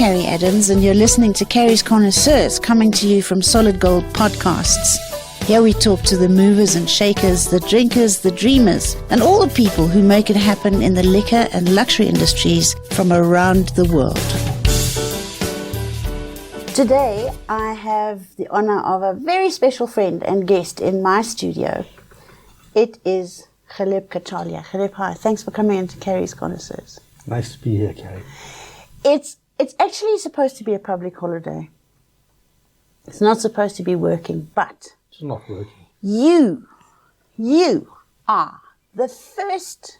Carrie Adams, and you're listening to Carrie's Connoisseurs, coming to you from Solid Gold Podcasts. Here we talk to the movers and shakers, the drinkers, the dreamers, and all the people who make it happen in the liquor and luxury industries from around the world. Today, I have the honor of a very special friend and guest in my studio. It is Ghalep Cachalia. Ghalep, hi. Thanks for coming into Carrie's Connoisseurs. Nice to be here, Carrie. It's actually supposed to be a public holiday. It's not supposed to be working, but It's not working. you are the first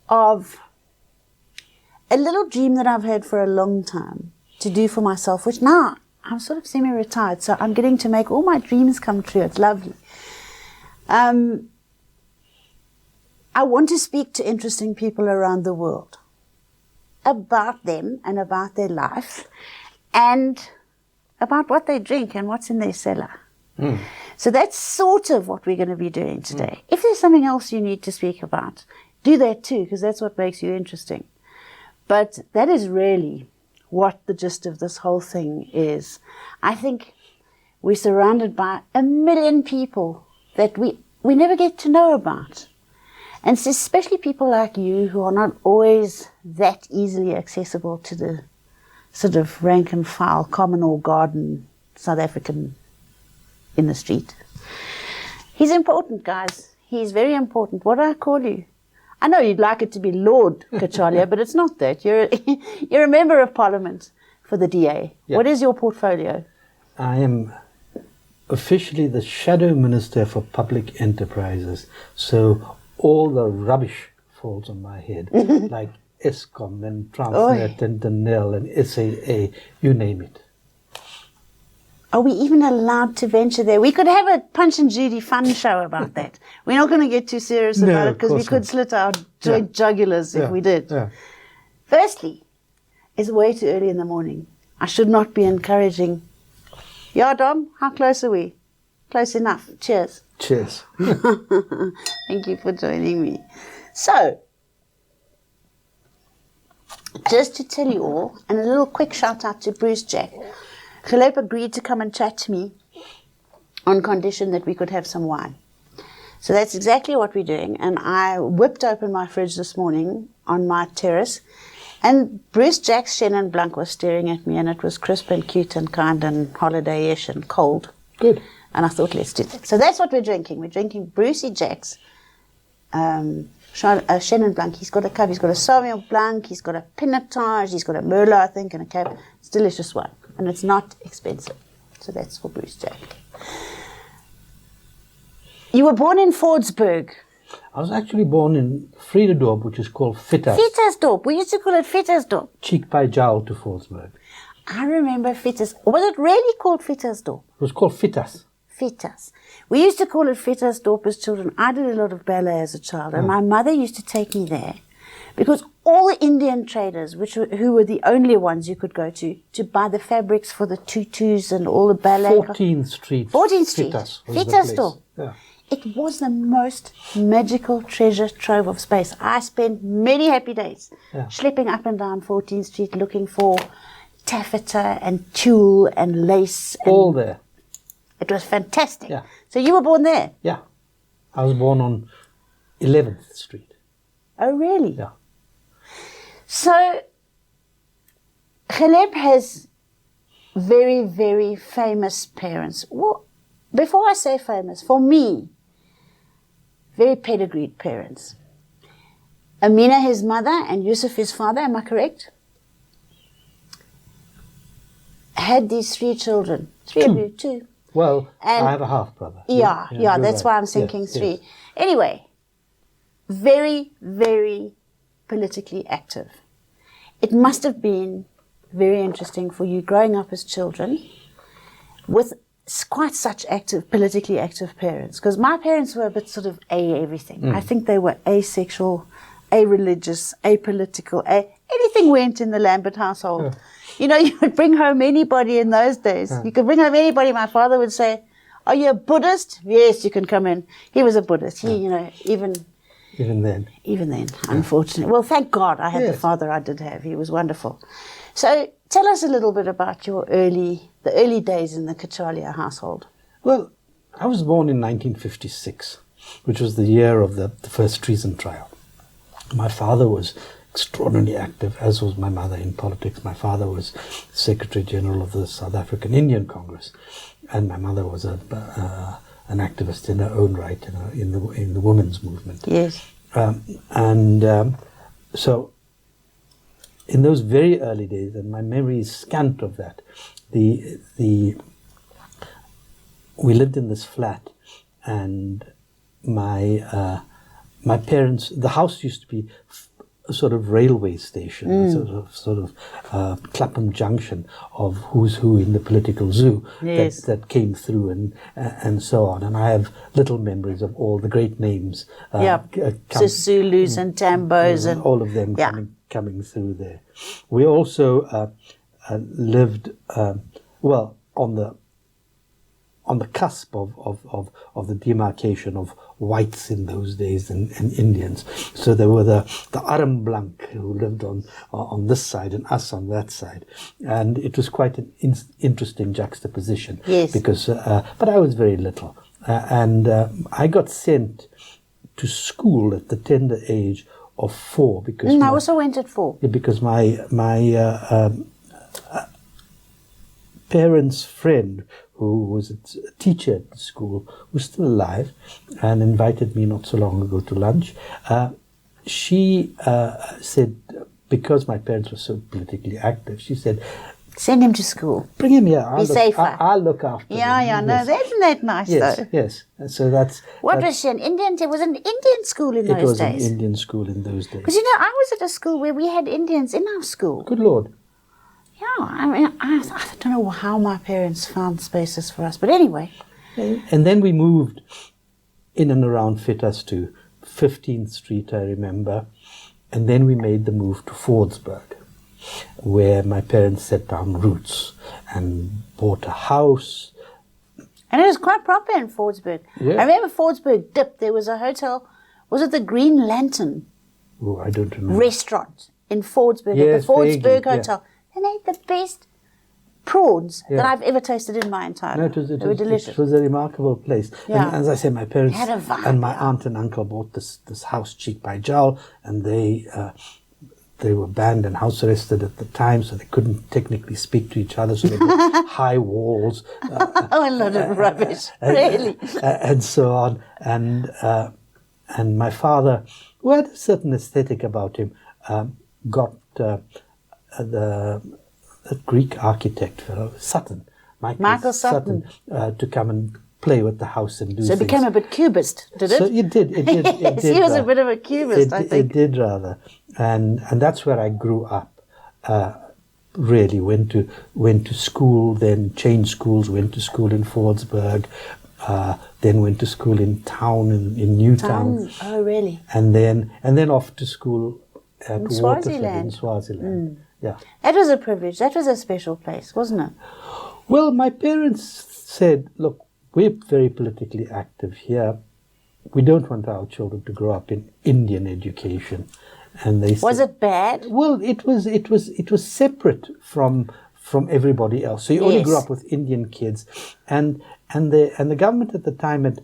of a little dream that I've had for a long time to do for myself, which now I'm sort of semi-retired, so I'm getting to make all my dreams come true. It's lovely. I want to speak to interesting people around the world about them and about their life and about what they drink and what's in their cellar. So that's sort of what we're going to be doing today. If there's something else you need to speak about, do that too, because that's what makes you interesting. But that is really what the gist of this whole thing is. I think we're surrounded by a million people that we never get to know about. And it's especially people like you who are not always that easily accessible to the sort of rank and file, common or garden South African in the street. He's important, guys. He's very important. What do I call you? I know you'd like it to be Lord Cachalia, but it's not that. You're a member of Parliament for the DA. Yeah. What is your portfolio? I am officially the Shadow Minister for Public Enterprises. So all the rubbish falls on my head, like Eskom and Transnet and Denel and SAA, you name it. Are we even allowed to venture there? We could have a Punch and Judy fun show about that. We're not going to get too serious about it because we could slit our jugulars if we did. Yeah. Firstly, it's way too early in the morning. I should not be encouraging. Yeah, Dom, how close are we? Close enough. Cheers. Cheers. Thank you for joining me. So, just to tell you all, and a little quick shout out to Bruce Jack. Ghalep agreed to come and chat to me on condition that we could have some wine. So that's exactly what we're doing. And I whipped open my fridge this morning on my terrace, and Bruce Jack's Chenin Blanc was staring at me, and it was crisp and cute and kind and holiday-ish and cold. Good. And I thought, let's do that. So that's what we're drinking. We're drinking Brucey Jack's Chenin Blanc. He's got a cup. He's got a Sauvignon Blanc. He's got a Pinotage. He's got a Merlot, I think, and a Cab. It's a delicious wine. And it's not expensive. So that's for Bruce Jack. You were born in Fordsburg. I was actually born in Vrededorp, which is called Fietas. Fietasdorp. We used to call it Fietasdorp. Cheek by jowl to Fordsburg. I remember Fietas. Was it really called Fietasdorp? It was called Fietas. Fietas. We used to call it Fietasdorp as children. I did a lot of ballet as a child, and my mother used to take me there because all the Indian traders, who were the only ones you could go to buy the fabrics for the tutus and all the ballet. 14th Street. 14th Street. Fietasdorp. Yeah. It was the most magical treasure trove of space. I spent many happy days schlepping up and down 14th Street looking for taffeta and tulle and lace. All there. It was fantastic. Yeah. So you were born there? Yeah. I was born on 11th Street. Oh, really? Yeah. So, Ghalep has very, very famous parents. Well, before I say famous, for me, very pedigreed parents. Amina, his mother, and Yusuf, his father, am I correct? Had these 3 children. 3 of you, 2. Well, and I have a half-brother. Yeah, that's why I'm thinking 3. Yes. Anyway, very, very politically active. It must have been very interesting for you growing up as children with quite such politically active parents. Because my parents were a bit sort of everything. I think they were asexual, a-religious, apolitical, anything went in the Lambert household. Yeah. You know, you would bring home anybody in those days. Yeah. You could bring home anybody. My father would say, "Are you a Buddhist?" "Yes, you can come in." He was a Buddhist. He, you know, even then, unfortunately. Well, thank God I had the father I did have. He was wonderful. So tell us a little bit about the early days in the Cachalia household. Well, I was born in 1956, which was the year of the first treason trial. My father was extraordinarily active, as was my mother, in politics. My father was Secretary General of the South African Indian Congress, and my mother was an activist in her own right in the women's movement. Yes. So in those very early days, and my memory is scant of that, we lived in this flat, and my parents, the house used to be a sort of railway station, sort of Clapham Junction of who's who in the political zoo. Yes. that came through and so on. And I have little memories of all the great names. Sisulus and Tambos and all of them coming through there. We also lived on the cusp of the demarcation of whites in those days and Indians. So there were the Aram Blanc who lived on this side and us on that side. And it was quite an interesting juxtaposition. Yes. Because, but I was very little. And I got sent to school at the tender age of 4 because I also went at 4. Because my parents' friend, who was a teacher at the school, was still alive and invited me not so long ago to lunch. She said, because my parents were so politically active, she said, send him to school. Bring him here. Be safer. I'll look after him. No, isn't that nice though? Yes. So that's... What was she, an Indian? It was an Indian school in those days. It was an Indian school in those days. Because, I was at a school where we had Indians in our school. Good Lord. Yeah, I mean, I don't know how my parents found spaces for us, but anyway. And then we moved in and around Fietas to 15th Street, I remember, and then we made the move to Fordsburg, where my parents set down roots and bought a house. And it was quite proper in Fordsburg. Yeah. I remember Fordsburg Dip, there was a hotel, was it the Green Lantern? Oh, I don't remember. Restaurant in Fordsburg, Yes, at the Fordsburg vaguely, Hotel. yeah. They made the best prawns Yeah. that I've ever tasted in my entire life. They were delicious. It was a remarkable place. Yeah. And as I said, my parents Had a vibe, and my aunt and uncle bought this house cheek by jowl, and they were banned and house arrested at the time, so they couldn't technically speak to each other, so they built high walls. Oh, a lot of rubbish, really. And so on. And my father, who had a certain aesthetic about him, got the Greek architect fellow, Sutton, Michael Sutton, to come and play with the house and do things. So it became a bit cubist, did it? So it did. Yes, he was a bit of a cubist, I think. It did rather. And that's where I grew up. Really went to school, then changed schools, went to school in Fordsburg, then went to school in town, in Newtown. Oh, really? And then off to school at In Waterford Swaziland. in Swaziland. Yeah. That was a privilege. That was a special place, wasn't it? Well, my parents said, look, we're very politically active here. We don't want our children to grow up in Indian education. And they Was said, it bad? well, it was separate from everybody else. So you only Yes. grew up with Indian kids, and the government at the time had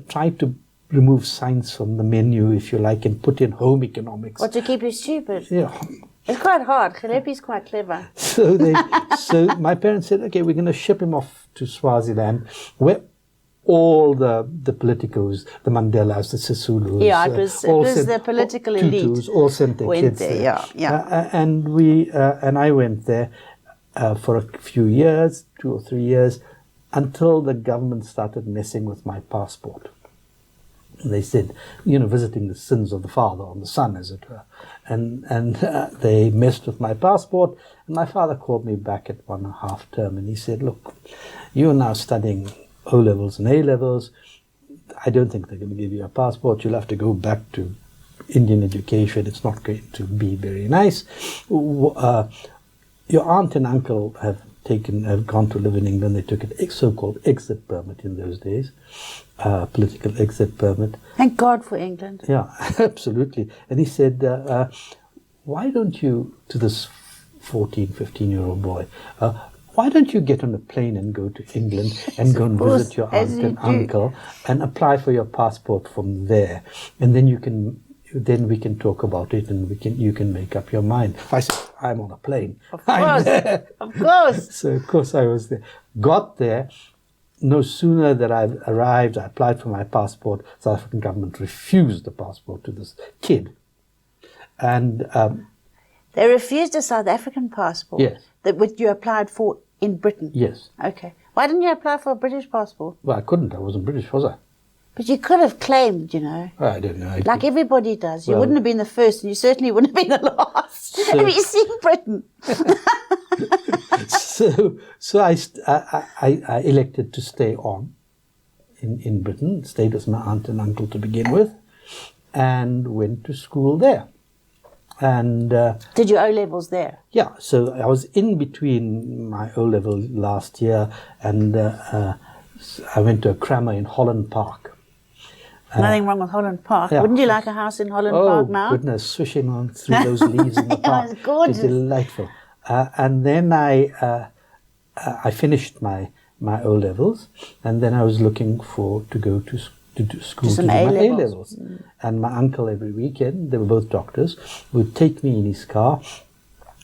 tried to remove science from the menu, if you like, and put in home economics. What, to keep you stupid? Yeah. It's quite hard. Ghalep quite clever. So my parents said, okay, we're going to ship him off to Swaziland, where all the politicos, the Mandelas, the Sisulus, Yeah, it was the political elite Tutus, all sent their went kids there. Yeah. And I went there for a few years, 2 or 3 years, until the government started messing with my passport. And they said, visiting the sins of the father on the son, as it were. And they messed with my passport. And my father called me back at 1.5 term, and he said, look, you're now studying O-levels and A-levels. I don't think they're going to give you a passport. You'll have to go back to Indian education. It's not going to be very nice. Your aunt and uncle have gone to live in England. They took a so-called exit permit in those days, political exit permit. Thank God for England. Yeah, absolutely. And he said, why don't you, to this 14, 15-year-old boy, why don't you get on a plane and go to England and go and visit your aunt and uncle and apply for your passport from there, and then we can talk about it, and you can make up your mind. I said, I'm on a plane. Of course, of course. So of course I was there. Got there. No sooner that I arrived, I applied for my passport. South African government refused the passport to this kid, and they refused a South African passport. Yes. That what you applied for in Britain. Yes. Okay. Why didn't you apply for a British passport? Well, I couldn't. I wasn't British, was I? But you could have claimed, I don't know. Like everybody does. You wouldn't have been the first, and you certainly wouldn't have been the last. Have you seen Britain? So I elected to stay on in Britain, stayed with my aunt and uncle to begin with, and went to school there. And did your O-levels there? Yeah, so I was in between my O-level last year, and I went to a crammer in Holland Park. Nothing wrong with Holland Park. Yeah. Wouldn't you like a house in Holland Park now? Oh, goodness, swishing on through those leaves in the park. It was gorgeous. It's delightful. And then I finished my O-levels, and then I was looking to go to school to do my A-levels. And my uncle, every weekend, they were both doctors, would take me in his car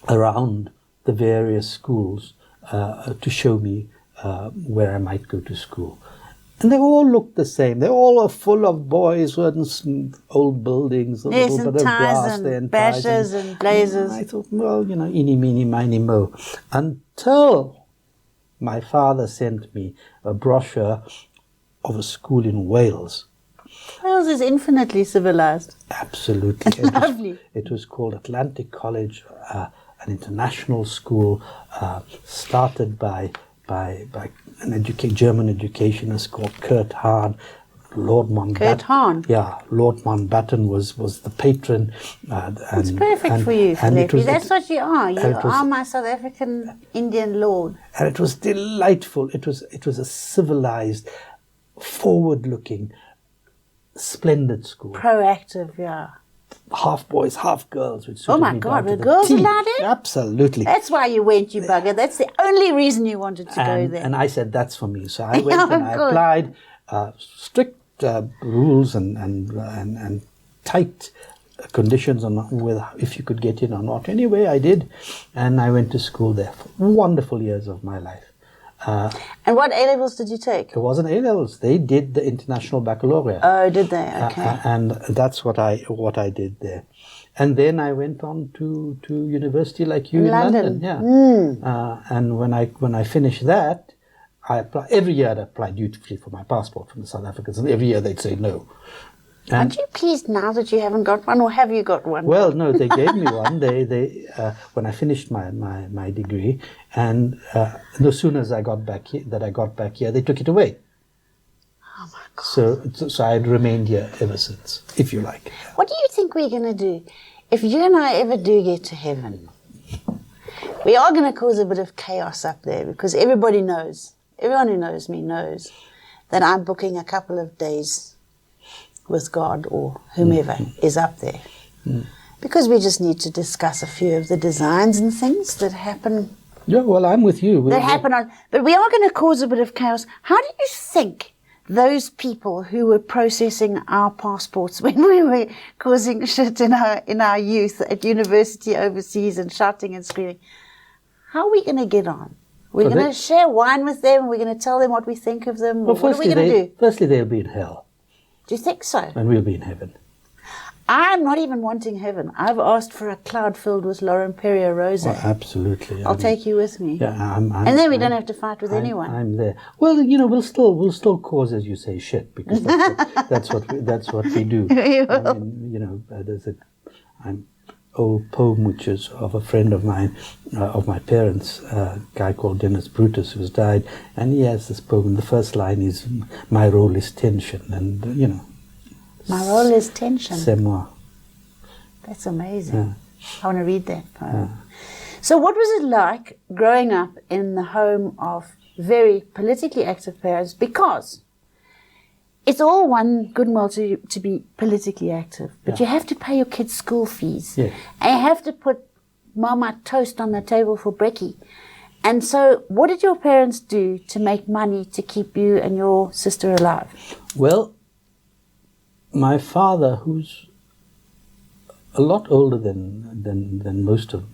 around the various schools to show me where I might go to school. And they all looked the same. They all were full of boys who had old buildings, a little bit of grass there, and bashers and blazers. I thought, well, eeny, meeny, miny, mo. Until my father sent me a brochure of a school in Wales. Wales is infinitely civilized. Absolutely. Lovely. It was called Atlantic College, an international school started by an German educationist called Kurt Hahn. Lord Mountbatten. Kurt Hahn? Yeah, Lord Mountbatten was the patron. It's perfect for you, Ghalep. That's what you are. You are my South African Indian lord. And it was delightful. It was a civilized, forward-looking, splendid school. Proactive, yeah. Half boys, half girls. Which oh my God, were girls allowed in? Absolutely. That's why you went, you bugger. That's the only reason you wanted to go there. And I said, that's for me. So I went and I applied. Strict rules and tight conditions on whether if you could get in or not. Anyway, I did. And I went to school there for wonderful years of my life. And what A-levels did you take? It wasn't A-levels. They did the International Baccalaureate. Oh, did they? Okay. And that's what I did there. And then I went on to university like you in London. Yeah. And when I finished that, I applied. Every year I'd apply dutifully for my passport from the South Africans, and every year they'd say no. Aren't you pleased now that you haven't got one, or have you got one? Well, no, they gave me one. They when I finished my degree, and no sooner as I got back here, they took it away. Oh my God! So I had remained here ever since, if you like. What do you think we're going to do if you and I ever do get to heaven? We are going to cause a bit of chaos up there, because everyone who knows me knows that I'm booking a couple of days with God or whomever is up there. Because we just need to discuss a few of the designs and things that happen. Yeah, well, I'm with you. But we are going to cause a bit of chaos. How do you think those people who were processing our passports when we were causing shit in our youth at university overseas and shouting and screaming, how are we going to get on? We're going to share wine with them, and we're going to tell them what we think of them. Well, what are we going to do? Firstly, they'll be in hell. Do you think so? And we'll be in heaven. I'm not even wanting heaven. I've asked for a cloud filled with Lauren Perrier Rose. Oh, absolutely. I'll take you with me. Yeah, and then we don't have to fight with anyone. I'm there. Well, we'll still cause, as you say, shit, because that's what we do. I mean, there's an old poem which is of a friend of mine, of my parents, a guy called Dennis Brutus, who's died, and he has this poem. The first line is, "My role is tension," and My role is tension. C'est moi. That's amazing. Yeah. I want to read that poem. Yeah. So what was it like growing up in the home of very politically active parents? Because it's all one good and well to be politically active, but you have to pay your kids' school fees. Yeah. And you have to put Marmite toast on the table for brekkie. And so what did your parents do to make money to keep you and your sister alive? Well, my father, who's a lot older than most of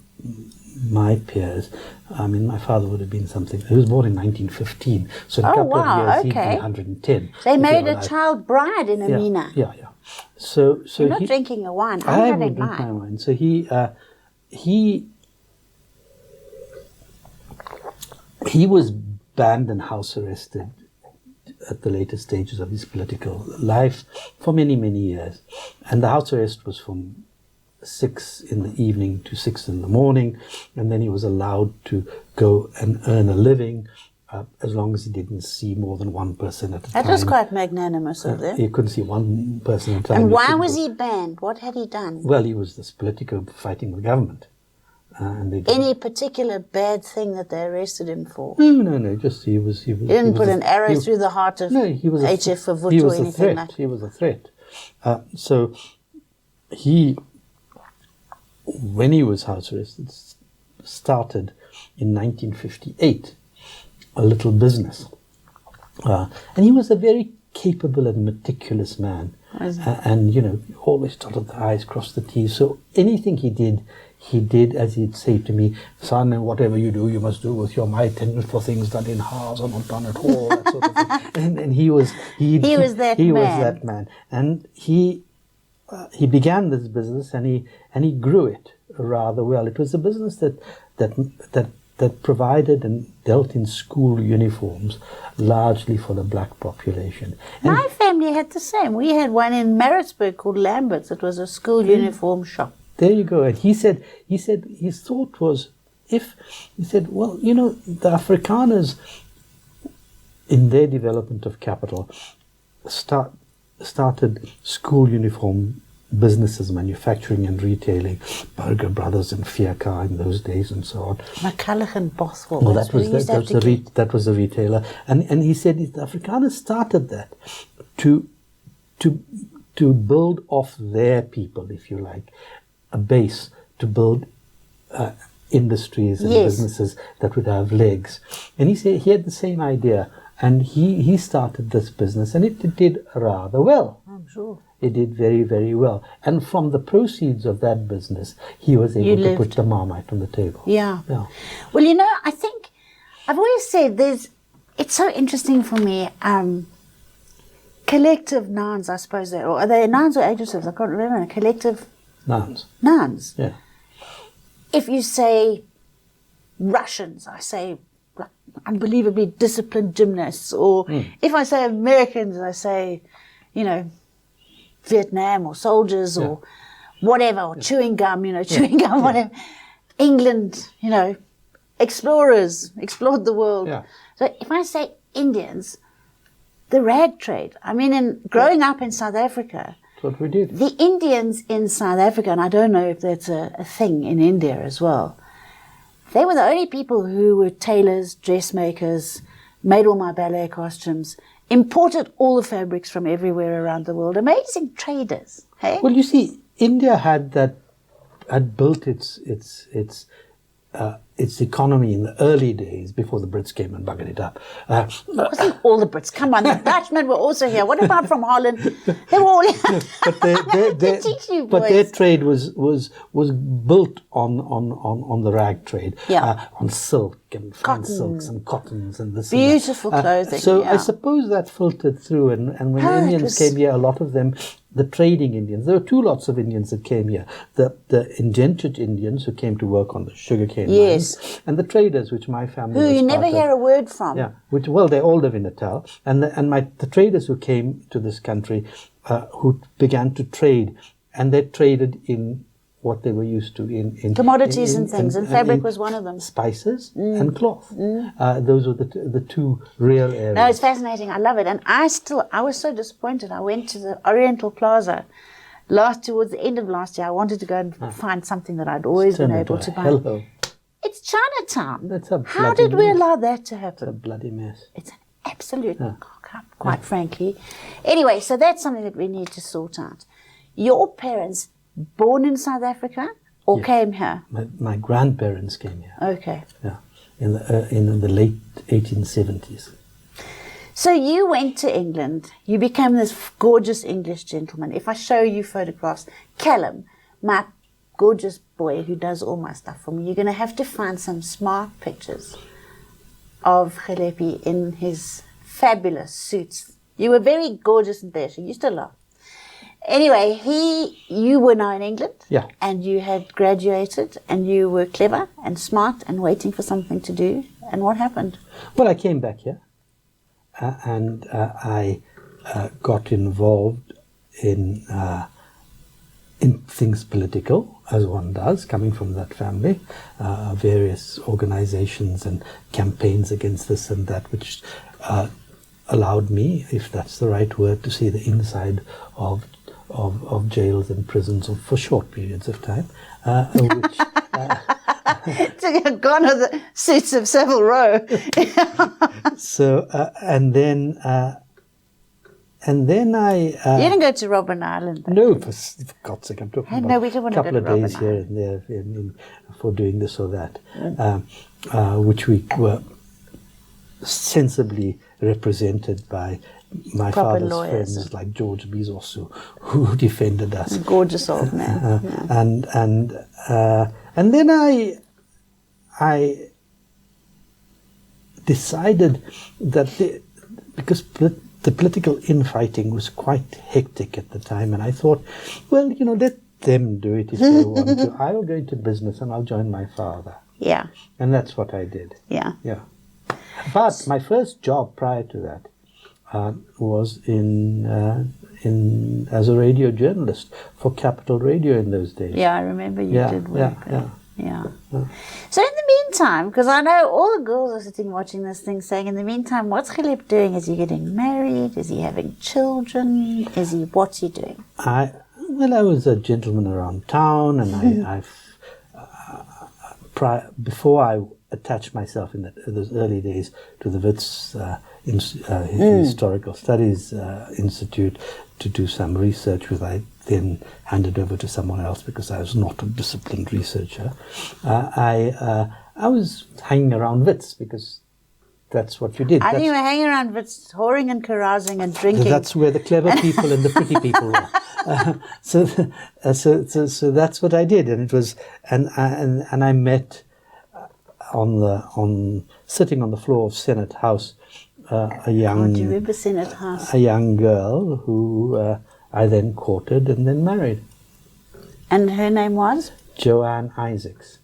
my peers, I mean, my father would have been something, he was born in 1915, so in a couple of years he'd be 110. They made a child bride in Amina. Yeah. So you're not drinking your wine. I won't drink my wine. So he was banned and house arrested at the later stages of his political life for many, many years. And the house arrest was from 6 in the evening to 6 in the morning, and then he was allowed to go and earn a living as long as he didn't see more than one person at a time. That was quite magnanimous of them. He couldn't see one person at a time. And why was he banned? What had he done? Well, he was this politico fighting the government. Any particular bad thing that they arrested him for? No. Just he didn't put an arrow through the heart of HF or Vut or anything like that. He was a threat. So when he was house arrested, started in 1958 a little business, and he was a very capable and meticulous man, and always dotted the I's, crossed the T's. So anything he did as he'd say to me, son, and whatever you do, you must do with your might, and for things done in halves or not done at all, that sort of thing. And he was that man, and he began this business, and he grew it rather well. It was a business that provided and dealt in school uniforms, largely for the black population. And my family had the same. We had one in Maritzburg called Lambert's. It was a school uniform shop. There you go. And he said his thought was, the Afrikaners in their development of capital started school uniform businesses, manufacturing and retailing, Burger Brothers and Fietas in those days and so on. McCulloch and Bothwell. Well, that was the retailer. And he said the Afrikaners started that to build off their people, if you like, a base to build industries and businesses that would have legs. And he said he had the same idea, and he started this business, and it did rather well. I'm sure. It did very, very well. And from the proceeds of that business, he was able to put the Marmite on the table. Yeah. Well, I think I've always said it's so interesting for me, collective nouns, I suppose, or are they nouns or adjectives? I can't remember. Collective nouns. Nouns. Yeah. If you say Russians, I say unbelievably disciplined gymnasts. Or if I say Americans, I say, Vietnam or soldiers or whatever, or chewing gum, whatever. England, explorers, explored the world. Yeah. So if I say Indians, the rag trade, growing up in South Africa, that's what we did. The Indians in South Africa, and I don't know if that's a thing in India as well, they were the only people who were tailors, dressmakers, made all my ballet costumes, imported all the fabrics from everywhere around the world. Amazing traders. Hey? Well, you see, India had built its economy in the early days before the Brits came and buggered it up. It wasn't all the Brits. Come on, the Dutchmen were also here. What about from Holland? They were all here. But their trade was built on the rag trade, on silk and fine silks and cottons and this. Beautiful clothing. So I suppose that filtered through, and when Indians came here, a lot of them, the trading Indians. There were two lots of Indians that came here: the indentured Indians who came to work on the sugarcane mines, and the traders, which my family who was you never hear a word from. Yeah, they all live in Natal, and the traders who came to this country, who began to trade, and they traded in what they were used to in commodities and things, and fabric was one of them. Spices and cloth. Those were the two real areas. No, it's fascinating. I love it. And I was so disappointed. I went to the Oriental Plaza towards the end of last year. I wanted to go and find something that I'd always been able to buy. Hello. It's Chinatown. How did we allow that to happen? It's a bloody mess. It's an absolute cock-up, quite frankly. Anyway, so that's something that we need to sort out. Your parents, born in South Africa, Or Yes. came here? My grandparents came here. Okay. Yeah, in the late 1870s. So you went to England. You became this gorgeous English gentleman. If I show you photographs, Callum, my gorgeous boy who does all my stuff for me, you're going to have to find some smart pictures of Ghalep in his fabulous suits. You were very gorgeous and dashing. You still are. Anyway, you were now in England. Yeah. And you had graduated and you were clever and smart and waiting for something to do. And what happened? Well, I came back here. And I got involved in things political, as one does, coming from that family, various organizations and campaigns against this and that, which allowed me, if that's the right word, to see the inside of jails and prisons for short periods of time, which... Gone are the suits of Savile Row. So and then I. You didn't go to Robben Island, though. No, for God's sake, I'm talking about we don't want a to couple go of to days Robben here and there for doing this or that, which we were sensibly represented by my Proper father's lawyers. friends like George Bezos, who defended us. Gorgeous old man. And then I decided that because the political infighting was quite hectic at the time, and I thought, well, let them do it if they want to. I'll go into business and I'll join my father. Yeah. And that's what I did. Yeah. Yeah. But my first job prior to that was as a radio journalist for Capital Radio in those days. Yeah, I remember you did work there. Yeah. So in the meantime, because I know all the girls are sitting watching this thing saying, in the meantime, what's Ghalep doing? Is he getting married? Is he having children? What's he doing? I was a gentleman around town, and before I attached myself in those early days to the Wits Historical Studies Institute to do some research, which I then handed over to someone else because I was not a disciplined researcher. I was hanging around Wits because that's what you did. I think you were hanging around Wits, whoring and carousing and drinking. That's where the clever people and the pretty people were. So that's what I did, and it was, and I met sitting on the floor of Senate House a young. Do you remember Senate House? A young girl who I then courted and then married. And her name was? Joanne Isaacs.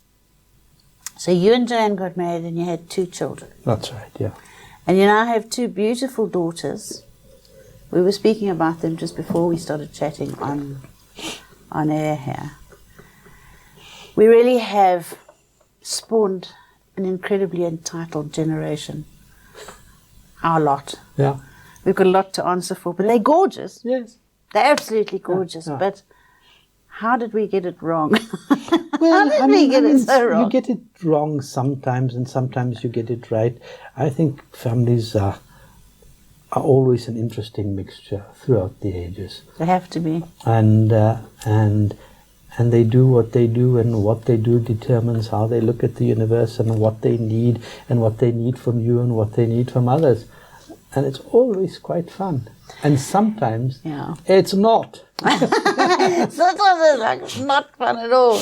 So you and Joanne got married and you had 2 children. That's right, yeah. And you now have 2 beautiful daughters. We were speaking about them just before we started chatting on air here. We really have spawned an incredibly entitled generation. Our lot. Yeah. We've got a lot to answer for, but they're gorgeous. Yes. They're absolutely gorgeous, but how did we get it wrong? Well, how did we get it so wrong? You get it wrong sometimes, and sometimes you get it right. I think families are always an interesting mixture throughout the ages. They have to be. And they do what they do, and what they do determines how they look at the universe and what they need from you and what they need from others. And it's always quite fun. And sometimes it's not. Sometimes it's like not fun at all.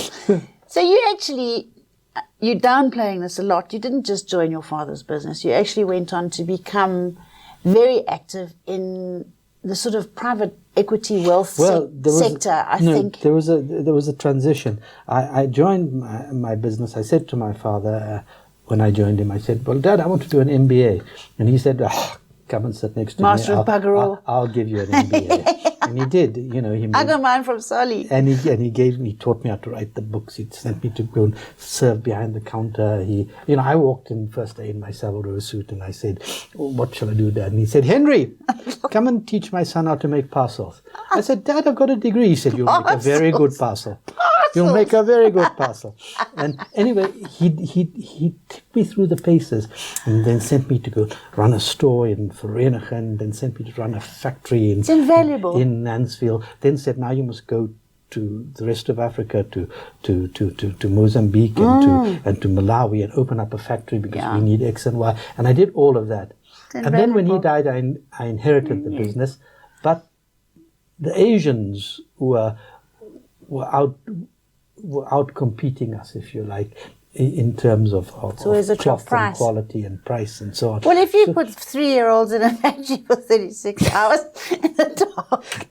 So you're downplaying this a lot. You didn't just join your father's business. You actually went on to become very active in the sort of private equity wealth sector, I think. There was a transition. I joined my business. I said to my father when I joined him, I said, well, Dad, I want to do an MBA. And he said, come and sit next to Master me. of bugger all. I'll give you an MBA. And he did. I got mine from Sally. And he taught me how to write the books. He sent me to go and serve behind the counter. I walked in first day in my Savile Row suit, and I said, what shall I do, Dad? And he said, Henry, come and teach my son how to make parcels. I said, Dad, I've got a degree. He said, you'll make a very good parcel. You'll make a very good parcel. And anyway, he took me through the paces, and then sent me to go run a store in Vereeniging, then sent me to run a factory in it's invaluable. In Mansfield. Then said, now you must go to the rest of Africa, to Mozambique and to Malawi, and open up a factory because we need X and Y. And I did all of that. And then when he died, I inherited the business. But the Asians were out competing us, if you like, in terms of cloth and quality and price and so on. Well, if you put 3-year-olds in a factory for 36 hours in the dark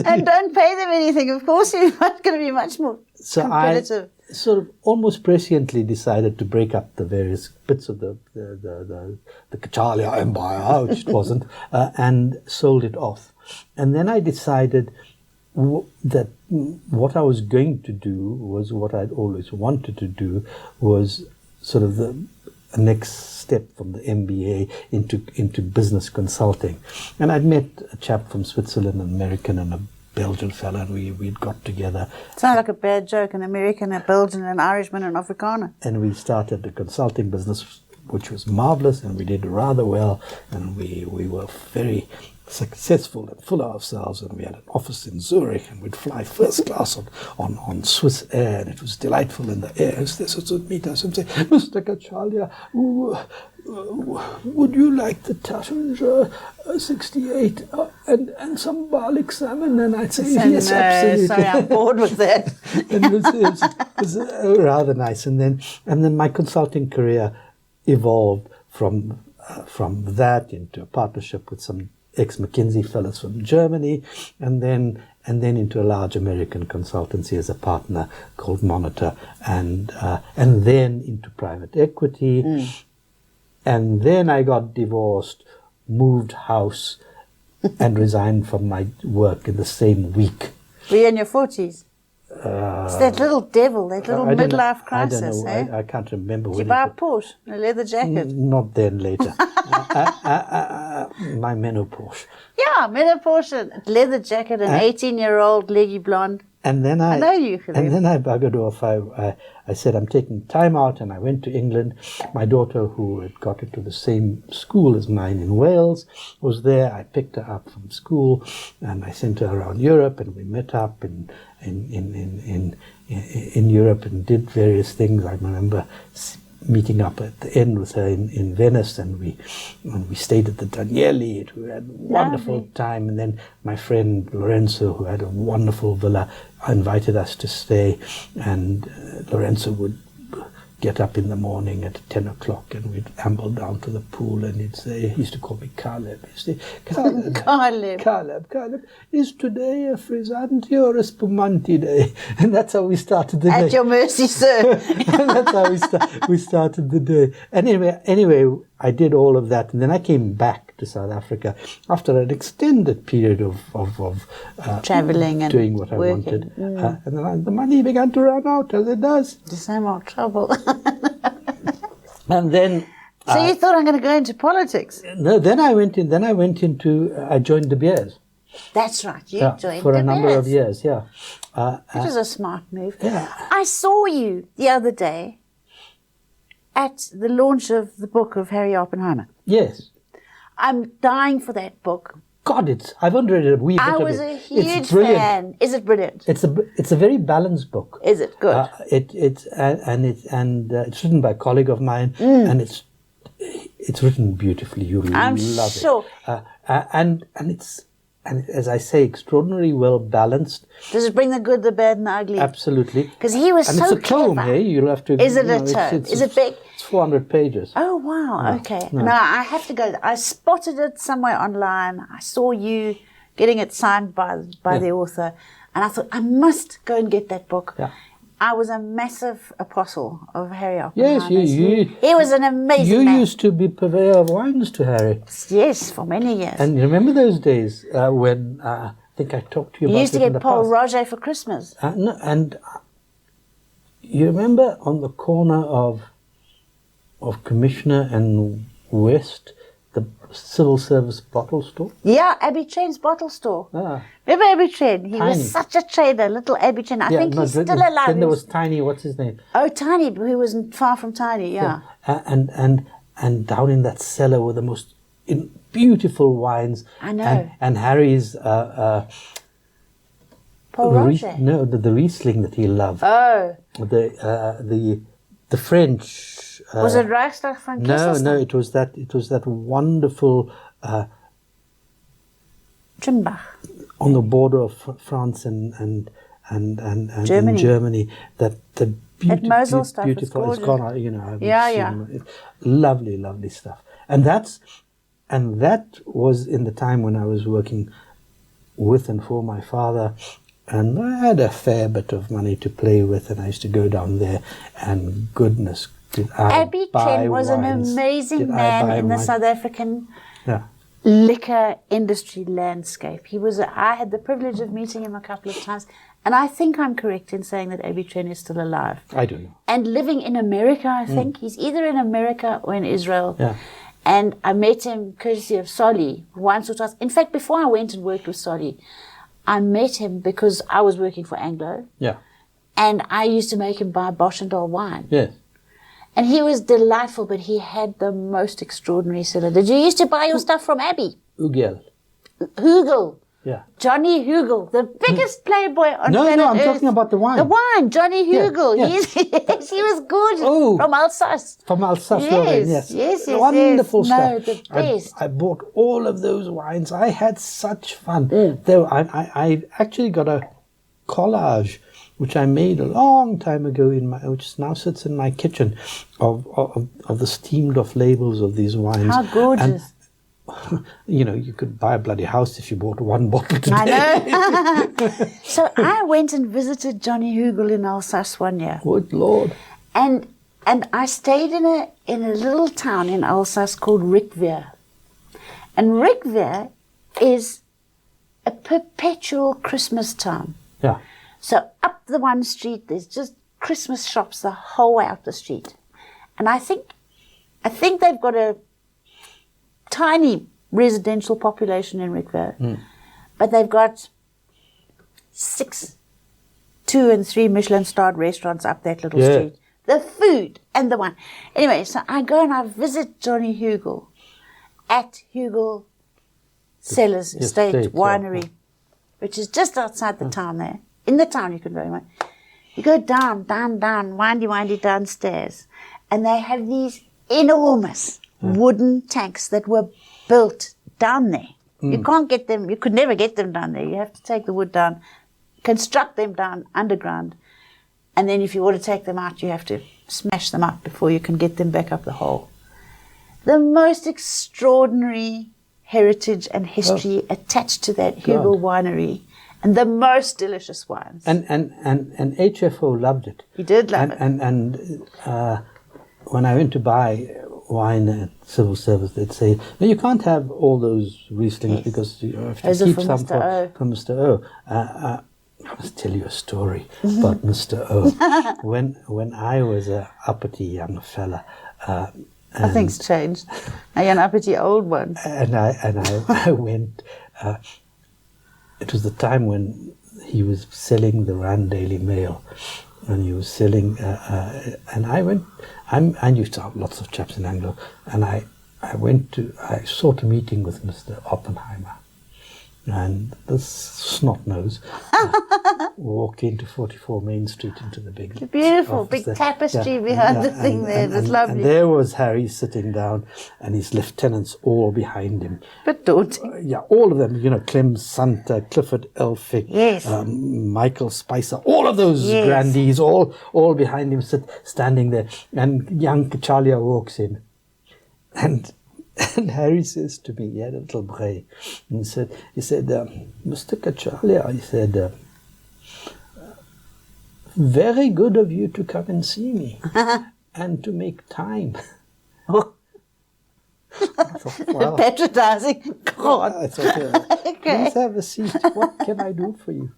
and don't pay them anything, of course you're going to be much more competitive. I sort of almost presciently decided to break up the various bits of the Cachalia empire, which it wasn't, and sold it off. And then I decided that what I was going to do was what I'd always wanted to do, was sort of the next step from the MBA into business consulting. And I'd met a chap from Switzerland, an American and a Belgian fella, and we'd got together. Sounds like a bad joke, an American, a Belgian, an Irishman, an Afrikaner. And we started the consulting business, which was marvelous, and we did rather well, and we were very successful and full of ourselves, and we had an office in Zurich, and we'd fly first class on Swiss Air, and it was delightful in the air. Hostesses would meet us and say, "Mr. Cachalia, would you like the Tassinger 68 and some barley salmon?" And I'd say, "Yes, absolutely." Sorry, I'm bored with that. And it was rather nice. And then my consulting career evolved from that into a partnership with some ex-McKinsey fellows from Germany, and then into a large American consultancy as a partner called Monitor, and then into private equity. And then I got divorced, moved house, and resigned from my work in the same week. Were you in your 40s? It's that little devil, that little midlife crisis. I don't know. I can't remember. Did you buy a Porsche, a leather jacket? Not then, later. My menopause. Yeah, menopause, a leather jacket, an 18-year-old leggy blonde. And then I know you, Ghaleb. And then I buggered off. I said, I'm taking time out, and I went to England. My daughter, who had got into the same school as mine in Wales, was there. I picked her up from school, and I sent her around Europe, and we met up in Europe and did various things. I remember meeting up at the end with her in Venice, and we stayed at the Danieli. We had a wonderful time. And then my friend Lorenzo, who had a wonderful villa, invited us to stay, and Lorenzo would get up in the morning at 10 o'clock, and we'd amble down to the pool, and he'd say, he used to call me Ghaleb. He'd say, Ghaleb, is today a frizzante or a spumanti day? And that's how we started the day. At your mercy, sir. And that's how we started the day. And anyway, I did all of that, and then I came back to South Africa after an extended period of traveling and doing what working. I wanted. And then the money began to run out, as it does. The same old trouble. And then... So you thought, I'm going to go into politics? No, then I joined De Beers. That's right, you joined for De a number Beers. of years, yeah. It was a smart move. Yeah. I saw you the other day at the launch of the book of Harry Oppenheimer. Yes. I'm dying for that book. God, I've only read a wee bit of it. I was a huge fan. Is it brilliant? It's a very balanced book. Is it good? It's written by a colleague of mine, and it's written beautifully. You'll love sure. it. And it's, as I say, extraordinarily well balanced. Does it bring the good, the bad, and the ugly? Absolutely. Because he was and so it's a tome, clever. You'll have to. Is it a tome? Is it big? It's 400 pages. Oh wow! Okay. No, I have to go. I spotted it somewhere online. I saw you getting it signed by the author, and I thought I must go and get that book. Yeah. I was a massive apostle of Harry Oppenheimer. Yes, he was an amazing man. You used to be purveyor of wines to Harry. Yes, for many years. And you remember those days when I think I talked to you about it in the past. You used to get Paul Roger for Christmas. No, and you remember on the corner of Commissioner and West, the civil service bottle store? Yeah, Abby Chen's bottle store. Ah. Remember Abby Chen? He Tiny. was such a trader, little Abby Chen. I think he's still alive. Then there was Tiny, what's his name? Oh, Tiny, who wasn't far from Tiny, yeah. And down in that cellar were the most beautiful wines. I know. And Harry's Paul Roger. No, the Riesling that he loved. Oh. The French. Was it Reichstag von No, Kaiserslautern? it was that wonderful Trimbach. on the border of France and Germany. Germany. That the Mosel stuff, it's beautiful. It's gorgeous. gone. You know, I've Yeah, seen it. Lovely, lovely stuff. And that was in the time when I was working with and for my father, and I had a fair bit of money to play with, and I used to go down there, and goodness, did I Abby buy Chen was an wines. amazing Did I man buy in the wine? South African Yeah. liquor industry landscape. I had the privilege of meeting him a couple of times, and I think I'm correct in saying that Abby Chen is still alive. I don't know. And living in America, I think. He's either in America or in Israel. Yeah. And I met him courtesy of Solly once or twice. In fact, before I went and worked with Solly, I met him because I was working for Anglo, Yeah. and I used to make him buy Bosch and Dahl wine. Yes. And he was delightful, but he had the most extraordinary cellar. Did you used to buy your stuff from Abby? Ugel. Hugel. Yeah. Johnny Hugel, the biggest playboy on No, planet no, I'm Earth. talking about the wine. The wine, Johnny Hugel. yeah. Yes, he was gorgeous. Oh. From Alsace. From Alsace, Yes, Lorraine, yes. yes, Wonderful yes. stuff. No, the best. I bought all of those wines. I had such fun. Mm. I actually got a collage which I made a long time ago which now sits in my kitchen of the steamed off labels of these wines. How gorgeous. And, you know, you could buy a bloody house if you bought one bottle today. I know. So I went and visited Johnny Hugel in Alsace one year. Good Lord. And I stayed in a little town in Alsace called Rickweer. And Rickweer is a perpetual Christmas town. Yeah. So up the one street, there's just Christmas shops the whole way up the street. And I think they've got a tiny residential population in Rickweer. But they've got 6, 2 and 3 Michelin-starred restaurants up that little street. The food and the wine. Anyway, so I go and I visit Johnny Hugel at Hugel Cellars Estate Winery, which is just outside the town there. In the town you can go in. You go down, windy downstairs, and they have these enormous wooden tanks that were built down there. You can't get them, you could never get them down there. You have to take the wood down, construct them down underground, and then if you want to take them out, you have to smash them up before you can get them back up the hole. The most extraordinary heritage and history attached to that Hugel winery, and the most delicious wines. And HFO loved it. He did love it. And when I went to buy wine at civil service, they'd say, no, you can't have all those Rieslings because you have to Those are keep for some Mr. O. for Mr. O. I must tell you a story about Mr. O. When I was a uppity young fella, Nothing's changed. Now you're an uppity old one. and I went. It was the time when he was selling the Rand Daily Mail, and he was selling. And I went. I used to have lots of chaps in Anglo, and I sought a meeting with Mr. Oppenheimer, and this snot nose walked into 44 Main Street into the big Beautiful, office big there. tapestry behind the thing there. It was lovely. And there was Harry sitting down, and his lieutenants all behind him. But daunting. Yeah, all of them, you know, Clem Santa, Clifford Elphick, Yes. Michael Spicer, all of those Yes. grandees, all behind him, standing there. And young Cachalia walks in, and Harry says to me, he had a little bray, and he said, Mr. Cachalia, he said, very good of you to come and see me and to make time. Oh. I thought, well, Patronizing. God. I thought, please have a seat. What can I do for you?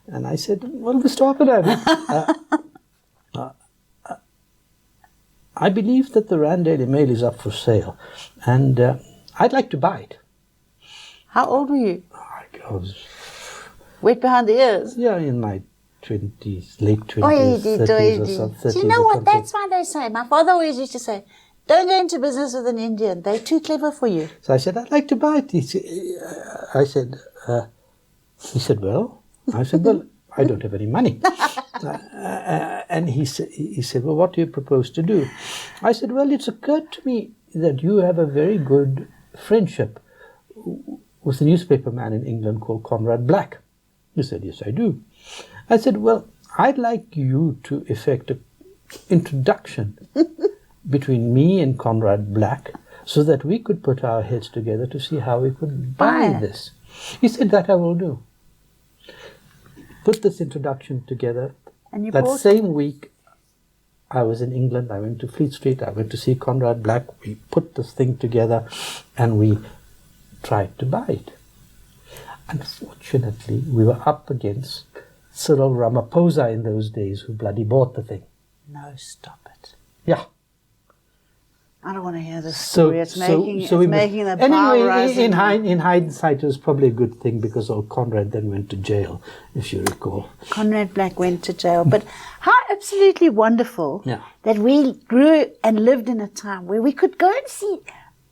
And I said, well, Mr. Oppenheimer, I believe that the Rand Daily Mail is up for sale, and I'd like to buy it. How old were you? I was, Wet behind the ears. yeah, in my 20s, late 20s, Oy, 30s or something. Do you know what? That's why they say. My father always used to say, don't go into business with an Indian. They're too clever for you. So I said, I'd like to buy it. He said, he said, well, I said, well, I don't have any money. And he said, well, what do you propose to do? I said, well, it's occurred to me that you have a very good friendship with a newspaper man in England called Conrad Black. He said, yes, I do. I said, well, I'd like you to effect an introduction between me and Conrad Black so that we could put our heads together to see how we could buy this. He said, that I will do. Put this introduction together. And that same week, I was in England. I went to Fleet Street. I went to see Conrad Black. We put this thing together and we tried to buy it. Unfortunately, we were up against Cyril Ramaphosa in those days, who bloody bought the thing. No, stop it. Yeah. I don't want to hear this story. It's making the anyway, power rising. In hindsight, it was probably a good thing because old Conrad then went to jail, if you recall. Conrad Black went to jail. But how absolutely wonderful Yeah. that we grew and lived in a time where we could go and see,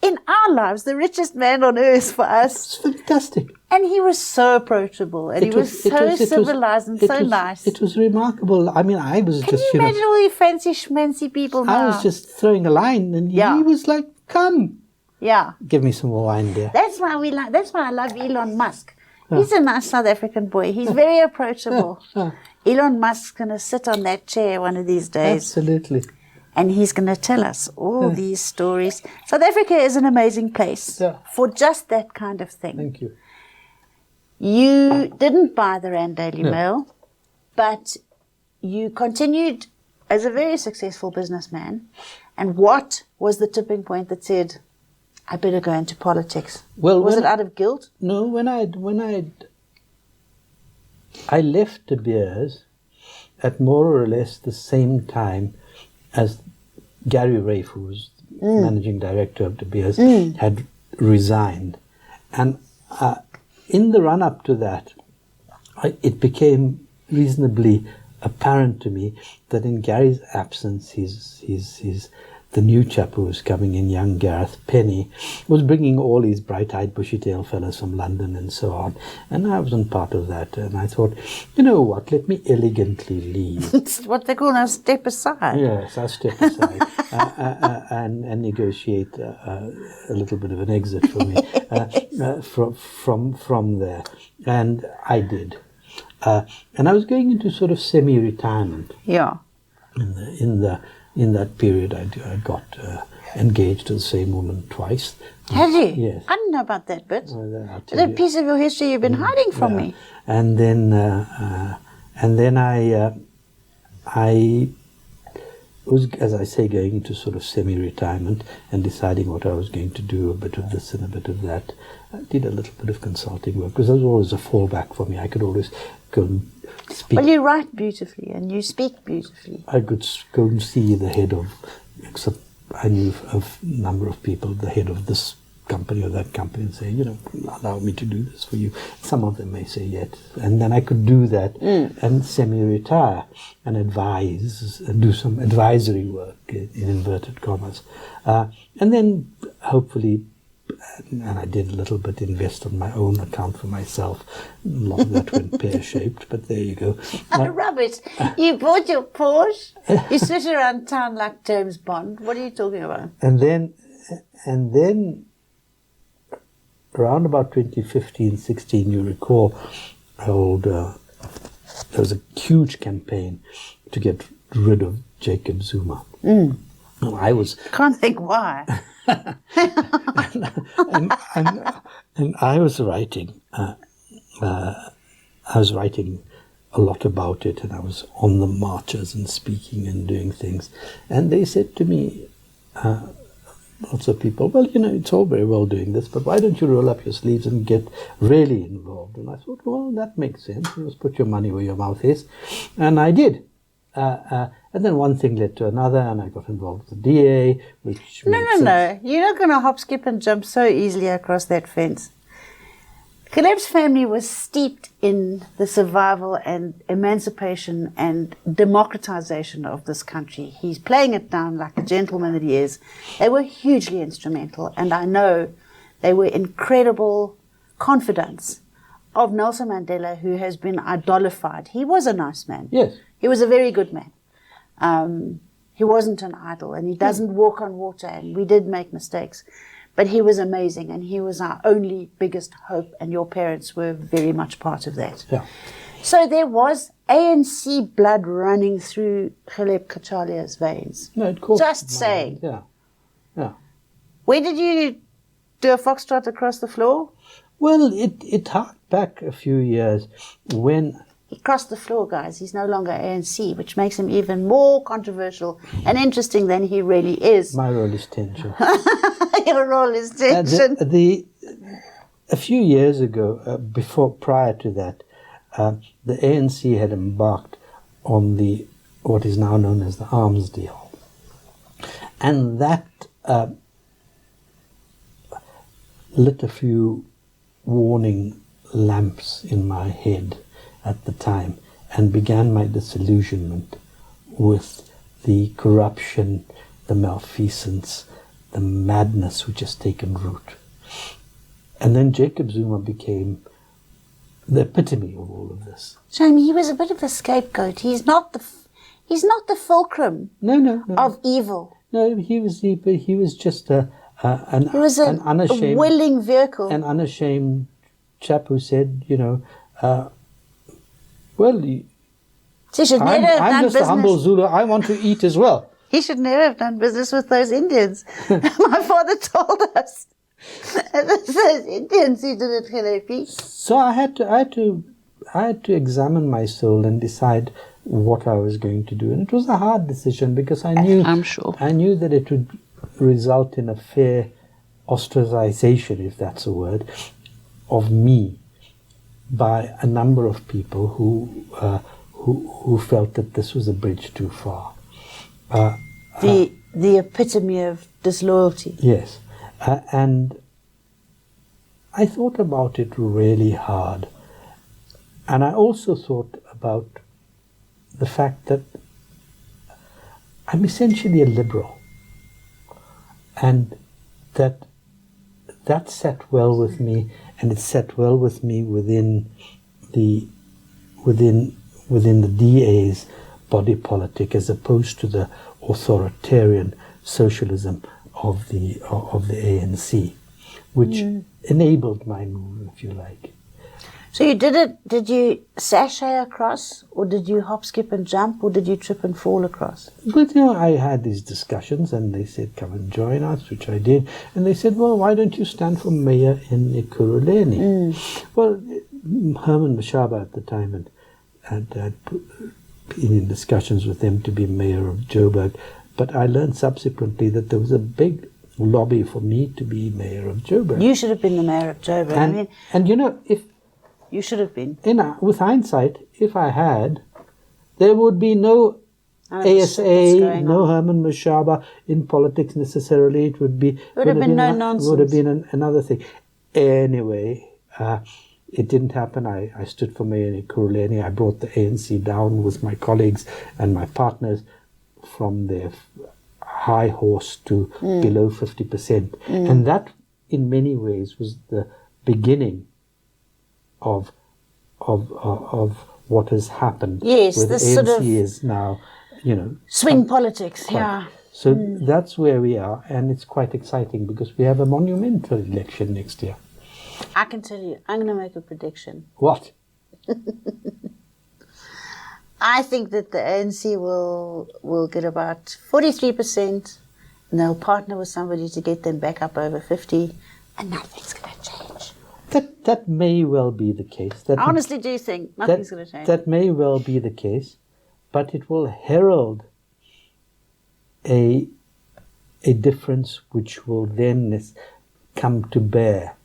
in our lives, the richest man on earth for us. It's fantastic. And he was so approachable, and he was so civilized and so nice. It was remarkable. I mean, I was Can you imagine all you fancy schmancy people now? I was just throwing a line, and he was like, "Come, give me some more wine, dear." That's why I love Elon Musk. He's a nice South African boy. He's very approachable. Elon Musk's going to sit on that chair one of these days. Absolutely. And he's going to tell us all these stories. South Africa is an amazing place for just that kind of thing. Thank you. You didn't buy the Rand Daily Mail, but you continued as a very successful businessman. And what was the tipping point that said, I better go into politics? Well, was it out of guilt? No, I left De Beers at more or less the same time as Gary Rafe, who was managing director of De Beers, had resigned. And in the run-up to that, it became reasonably apparent to me that in Gary's absence, he's the new chap who was coming in, young Gareth Penny, was bringing all these bright-eyed, bushy-tailed fellows from London and so on. And I wasn't part of that. And I thought, you know what, let me elegantly leave. It's what they call now step aside. Yes, I'll step aside and negotiate a little bit of an exit for me from there. And I did. And I was going into sort of semi-retirement. Yeah. In that period, I got engaged to the same woman twice. Had you? Yes. I didn't know about that bit. It's a piece of your history you've been hiding from me. And then I was, as I say, going into sort of semi-retirement and deciding what I was going to do, a bit of this and a bit of that. I did a little bit of consulting work because there was always a fallback for me. I could always go and speak. Well, you write beautifully and you speak beautifully. I could go and see the head of, except I knew of a number of people, the head of this company or that company, and say, you know, allow me to do this for you. Some of them may say yes. And then I could do that and semi-retire and advise and do some advisory work, in inverted commas. And then hopefully, and I did a little bit invest on my own account for myself. A lot of that went pear-shaped, but there you go. Rubbish. You bought your Porsche, you sit around town like James Bond. What are you talking about? And then around about 2015-16, you recall, there was a huge campaign to get rid of Jacob Zuma. Can't think why. and I was writing. I was writing a lot about it, and I was on the marches and speaking and doing things. And they said to me, lots of people, well, you know, it's all very well doing this, but why don't you roll up your sleeves and get really involved? And I thought, well, that makes sense. You just put your money where your mouth is. And I did. And then one thing led to another, and I got involved with the DA, which No. You're not going to hop, skip, and jump so easily across that fence. Ghaleb's family was steeped in the survival and emancipation and democratization of this country. He's playing it down like the gentleman that he is. They were hugely instrumental, and I know they were incredible confidants of Nelson Mandela, who has been idolified. He was a nice man. Yes. He was a very good man. He wasn't an idol, and he doesn't walk on water, and we did make mistakes. But he was amazing, and he was our only biggest hope, and your parents were very much part of that. Yeah. So there was ANC blood running through Ghalep Cachalia's veins. No, it caught Just my saying. mind. Yeah. Where did you do a foxtrot across the floor? Well, it harked back a few years when... He crossed the floor, guys. He's no longer ANC, which makes him even more controversial and interesting than he really is. My role is tension. Your role is tension. A few years ago, prior to that, the ANC had embarked on what is now known as the arms deal. And that lit a few warning lamps in my head at the time and began my disillusionment with the corruption, the malfeasance, the madness which has taken root. And then Jacob Zuma became the epitome of all of this. Shame, he was a bit of a scapegoat. He's not the fulcrum No. of evil. No, he was just an unashamed, a willing vehicle. an unashamed chap who said, He should never have I'm done just business. a humble Zulu. I want to eat as well. He should never have done business with those Indians. My father told us. It was those Indians who did it, Ghalep. So I had to examine my soul and decide what I was going to do, and it was a hard decision because I knew that it would result in a fair ostracization, if that's a word, of me by a number of people who felt that this was a bridge too far. The epitome of disloyalty. Yes. And I thought about it really hard. And I also thought about the fact that I'm essentially a liberal. And that sat well with me, and it sat well with me within the DA's body politic, as opposed to the authoritarian socialism of the ANC, which enabled my move, if you like. So you did it, did you sashay across, or did you hop, skip and jump, or did you trip and fall across? But, I had these discussions, and they said, come and join us, which I did. And they said, well, why don't you stand for mayor in Ekurhuleni? Well, Herman Mashaba at the time had been in discussions with them to be mayor of Joburg. But I learned subsequently that there was a big lobby for me to be mayor of Joburg. You should have been the mayor of Joburg. If you should have been. With hindsight, if I had, there would be no ASA, no Herman Mashaba in politics necessarily. It would have been no nonsense. Would have been another thing. Anyway, it didn't happen. I stood for mayor in Ekurhuleni. I brought the ANC down with my colleagues and my partners from their high horse to below 50%. And that, in many ways, was the beginning of what has happened. Yes, where the ANC sort of is now, swing politics. Yeah. So that's where we are, and it's quite exciting because we have a monumental election next year. I can tell you, I'm going to make a prediction. What? I think that the ANC will get about 43%, and they'll partner with somebody to get them back up over 50%, and nothing's going to change. That may well be the case. I honestly do think nothing's going to change. That may well be the case, but it will herald a difference which will then come to bear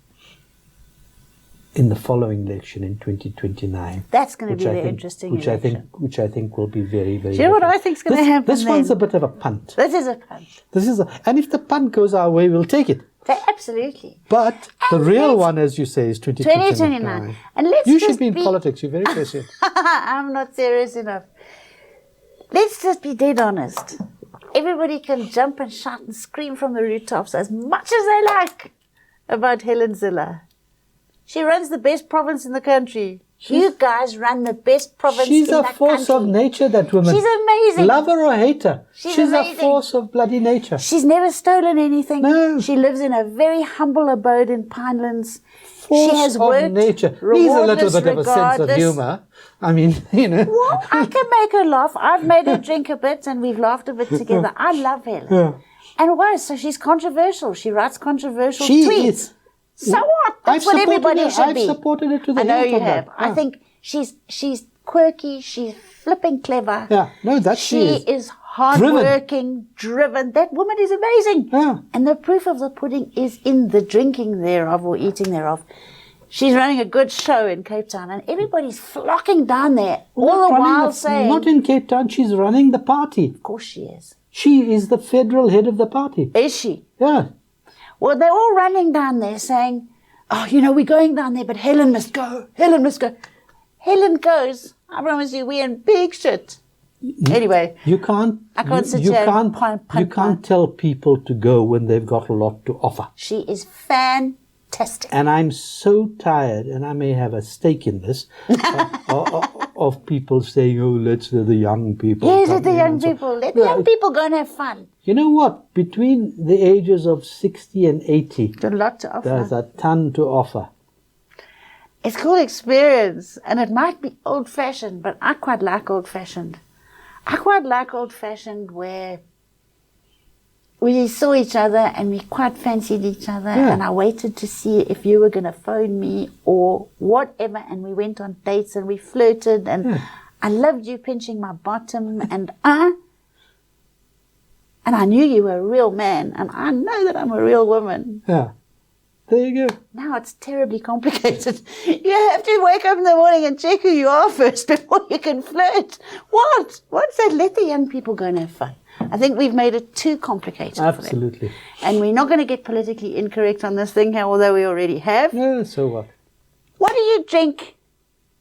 in the following election in 2029. That's going to be the interesting election. Which I think will be very, very. Do you know what I think is going to happen? This one's a bit of a punt. This is a punt. And if the punt goes our way, we'll take it. Absolutely. But the real one, as you say, is 2029. And you should be in politics. You're very crazy. I'm not serious enough. Let's just be dead honest. Everybody can jump and shout and scream from the rooftops as much as they like about Helen Zille. She runs the best province in the country. You guys run the best province in the country. She's a force of nature, that woman. She's amazing. Love her or hate her. She's amazing. a force of bloody nature. She's never stolen anything. No. She lives in a very humble abode in Pinelands. Force she has of worked nature. Needs a little bit of a sense of humour. I mean, Well, I can make her laugh. I've made her drink a bit and we've laughed a bit together. I love Helen. Yeah. And why? So she's controversial. She writes controversial She tweets. is. So what? That's what everybody should be. I've supported her to the I know hilt you on have. that. I think she's quirky. She's flipping clever. Yeah, no, that she is hardworking, driven. That woman is amazing. Yeah. And the proof of the pudding is in the drinking thereof or eating thereof. She's running a good show in Cape Town and everybody's flocking down there all the while saying... Not in Cape Town, she's running the party. Of course she is. She is the federal head of the party. Is she? Yeah. Well, they're all running down there saying, oh, we're going down there, but Helen must go. Helen must go. Helen goes. I promise you, we're in big shit. Anyway. I can't sit here and you can't tell people to go when they've got a lot to offer. She is fantastic. And I'm so tired, and I may have a stake in this, of people saying, oh, let's let the young people Yes, come let the in young and so- people. Let the young people go and have fun. You know what? Between the ages of 60 and 80, There's a lot to offer. there's a ton to offer. It's called experience, and it might be old-fashioned, but I quite like old-fashioned. I quite like old-fashioned where we saw each other and we quite fancied each other, and I waited to see if you were going to phone me or whatever, and we went on dates and we flirted, and I loved you pinching my bottom, and I knew you were a real man, and I know that I'm a real woman. Yeah. There you go. Now it's terribly complicated. You have to wake up in the morning and check who you are first before you can flirt. What? What's that? Let the young people go and have fun. I think we've made it too complicated Absolutely. for them. And we're not going to get politically incorrect on this thing, although we already have. Yeah, so what? What do you drink?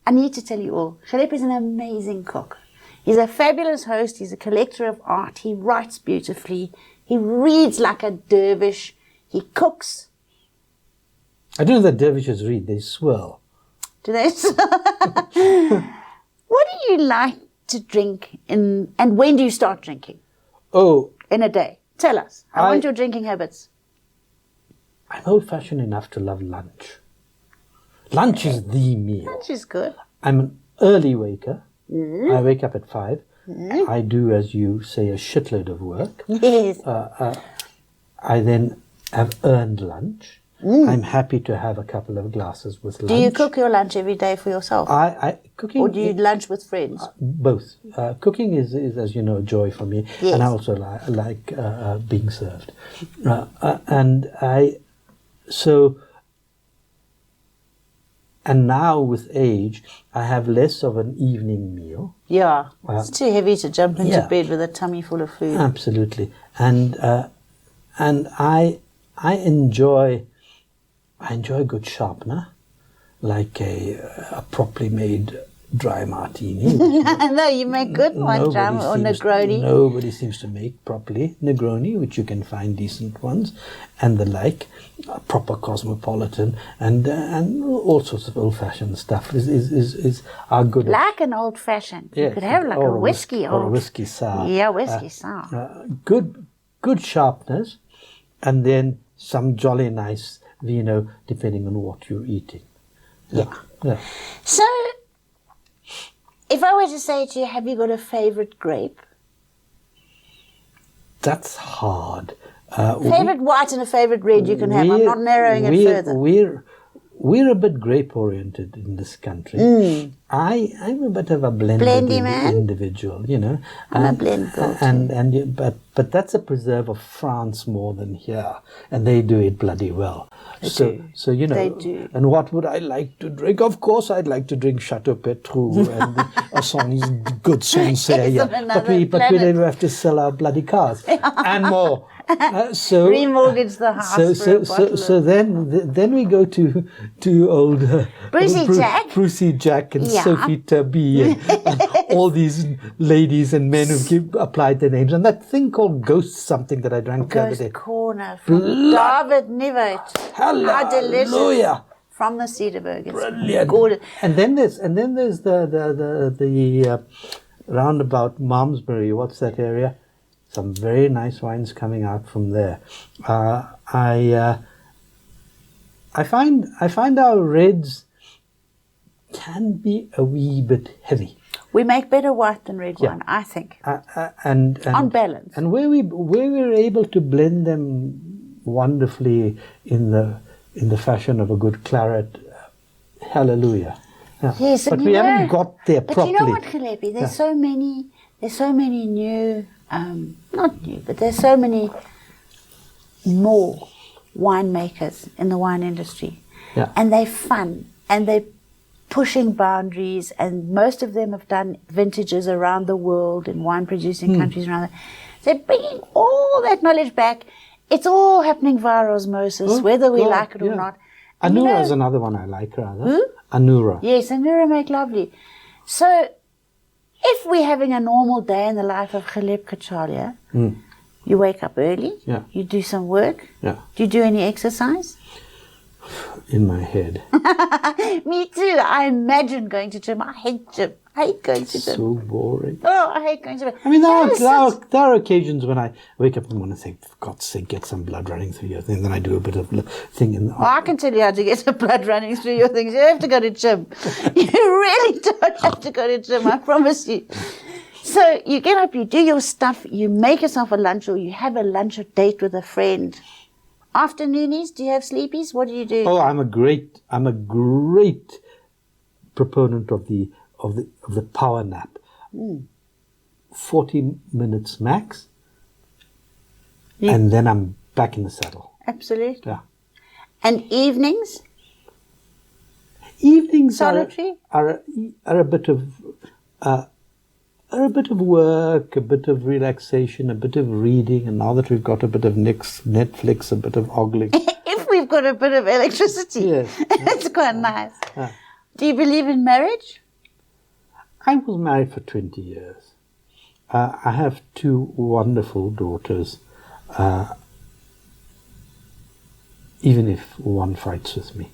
I need to tell you all. Ghalep is an amazing cook. He's a fabulous host. He's a collector of art. He writes beautifully. He reads like a dervish. He cooks. I don't know that dervishes read, they swirl. Do they? What do you like to drink and when do you start drinking? Oh. In a day. Tell us. I want your drinking habits. I'm old-fashioned enough to love lunch. Lunch is the meal. Lunch is good. I'm an early waker. I wake up at 5. I do, as you say, a shitload of work. Yes. I then have earned lunch. I'm happy to have a couple of glasses with lunch. Do you cook your lunch every day for yourself? Cooking. Or do you lunch with friends? Both. Cooking is, as you know, a joy for me. Yes. And I also like being served. And now with age, I have less of an evening meal. Yeah. It's too heavy to jump into bed with a tummy full of food. Absolutely. And I enjoy a good sharpener, like a properly made dry martini. No, you make good wine, jam or Negroni. Nobody seems to make properly Negroni, which you can find decent ones, and the like. Proper cosmopolitan and all sorts of old-fashioned stuff is our good. Like an old-fashioned. Yes, You could have like a whiskey or a whiskey sour. Yeah, whiskey sour. Good sharpeners, and then some jolly nice vino, depending on what you're eating. Yeah. So, if I were to say to you, have you got a favorite grape? That's hard. Favorite white and a favorite red you can have. I'm not narrowing it further. We're a bit grape-oriented in this country. I'm a bit of a blended individual, you know. I'm a blend girl too. But that's a preserve of France more than here, and they do it bloody well. So you know. They do. And what would I like to drink? Of course, I'd like to drink Chateau Petrou and a good Sancerre. But we don't have to sell our bloody cars and more. Remortgage the house. So then we go to old Brucey Jack and Sophie Turby and all these ladies and men who've applied their names, and that thing called Ghost something that I drank the other day. Corner from David Nivert. Hallelujah. from the Cedarburg. It's Brilliant. gorgeous. And then there's the roundabout Malmesbury. What's that area? Some very nice wines coming out from there. I find our reds can be a wee bit heavy. We make better white than red wine, I think. And on balance. And where we're able to blend them wonderfully in the fashion of a good claret, hallelujah. Yeah. Yes, but we haven't got there properly. But you know what, Ghaleb? There's so many new, not new, but there's so many more winemakers in the wine industry. Yeah. And they're fun, and they're pushing boundaries, and most of them have done vintages around the world in wine-producing countries around the. They're bringing all that knowledge back. It's all happening via osmosis, whether we like it or not. And Anura is another one I like, rather. Who? Anura. Yes, Anura make lovely. So, if we're having a normal day in the life of Ghalep Cachalia, you wake up early, you do some work, do you do any exercise? In my head. Me too. I imagine going to gym. I hate gym. I hate going to gym. So boring. Oh, I hate going to gym. I mean, there are occasions when I wake up in the morning and say, for God's sake, get some blood running through your thing. And then I do a bit of thing. Well, I can tell you how to get some blood running through your things. You have to go to gym. You really don't have to go to gym, I promise you. So you get up, you do your stuff, you make yourself a lunch, or you have a lunch or date with a friend. Afternoonies, do you have sleepies? What do you do? Oh, I'm a great proponent of the power nap. 40 minutes max, and then I'm back in the saddle. Absolutely. Yeah. And evenings? Evenings solitary? are a bit of work, a bit of relaxation, a bit of reading, and now that we've got a bit of Netflix, a bit of ogling. If we've got a bit of electricity, yes. It's quite nice. Do you believe in marriage? I was married for 20 years. I have 2 wonderful daughters, even if one fights with me.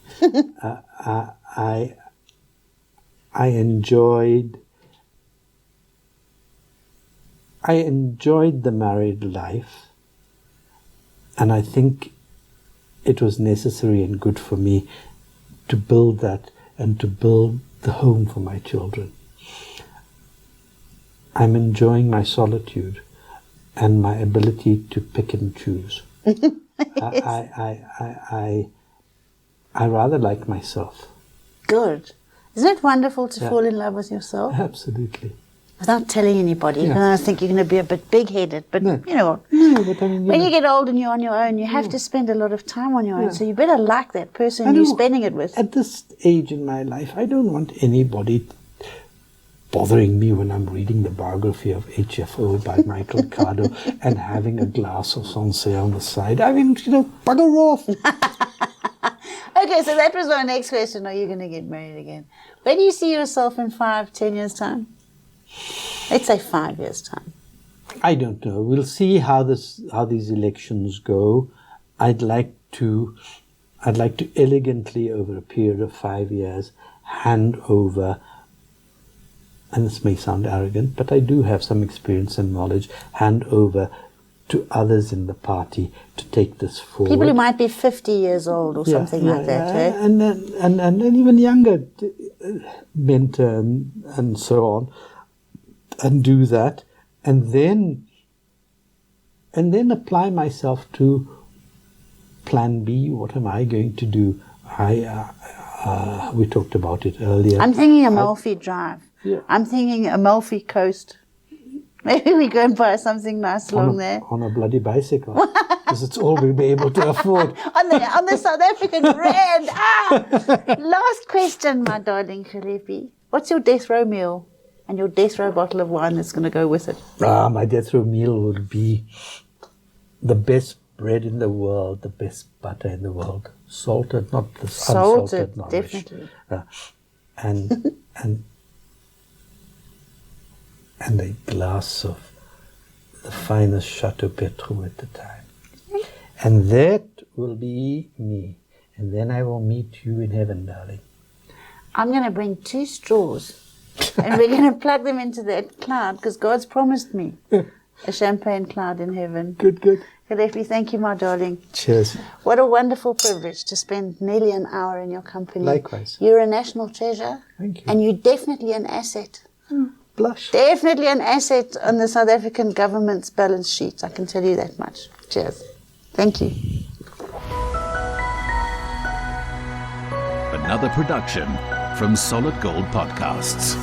I enjoyed the married life, and I think it was necessary and good for me to build that and to build the home for my children. I'm enjoying my solitude and my ability to pick and choose. I rather like myself. Good. Isn't it wonderful to fall in love with yourself? Absolutely. Without telling anybody, because I think you're going to be a bit big-headed. But you know what? No, but I mean, when you get old and you're on your own, you have to spend a lot of time on your own. So you better like that person you're spending it with. At this age in my life, I don't want anybody bothering me when I'm reading the biography of HFO by Michael Cardo and having a glass of Sancerre on the side. I mean, bugger off. Okay, so that was my next question. Are you going to get married again? Where do you see yourself in 5, 10 years' time? Let's say 5 years' time. I don't know. We'll see how these elections go. I'd like to elegantly, over a period of 5 years, hand over, and this may sound arrogant, but I do have some experience and knowledge, hand over to others in the party to take this forward. People who might be 50 years old or something like that, eh? And even younger, mentor and so on, and do that, and then apply myself to plan B. What am I going to do? We talked about it earlier. I'm thinking Amalfi Drive. Yeah. I'm thinking Amalfi Coast. Maybe we go and buy something nice along there. On a bloody bicycle. Because it's all we'll be able to afford. on the South African rand. Last question, my darling Ghalep. What's your death row meal and your death row bottle of wine that's going to go with it? My death row meal would be the best bread in the world, the best butter in the world. Salted, not the unsalted Norwich. Definitely. And a glass of the finest Chateau Petrou at the time. And that will be me. and then I will meet you in heaven, darling. I'm going to bring 2 straws and we're going to plug them into that cloud because God's promised me a champagne cloud in heaven. Good. Ghalep, thank you, my darling. Cheers. What a wonderful privilege to spend nearly an hour in your company. Likewise. You're a national treasure. Thank you. And you're definitely an asset. Blush. Definitely an asset on the South African government's balance sheet. I can tell you that much. Cheers. Thank you. Another production from Solid Gold Podcasts.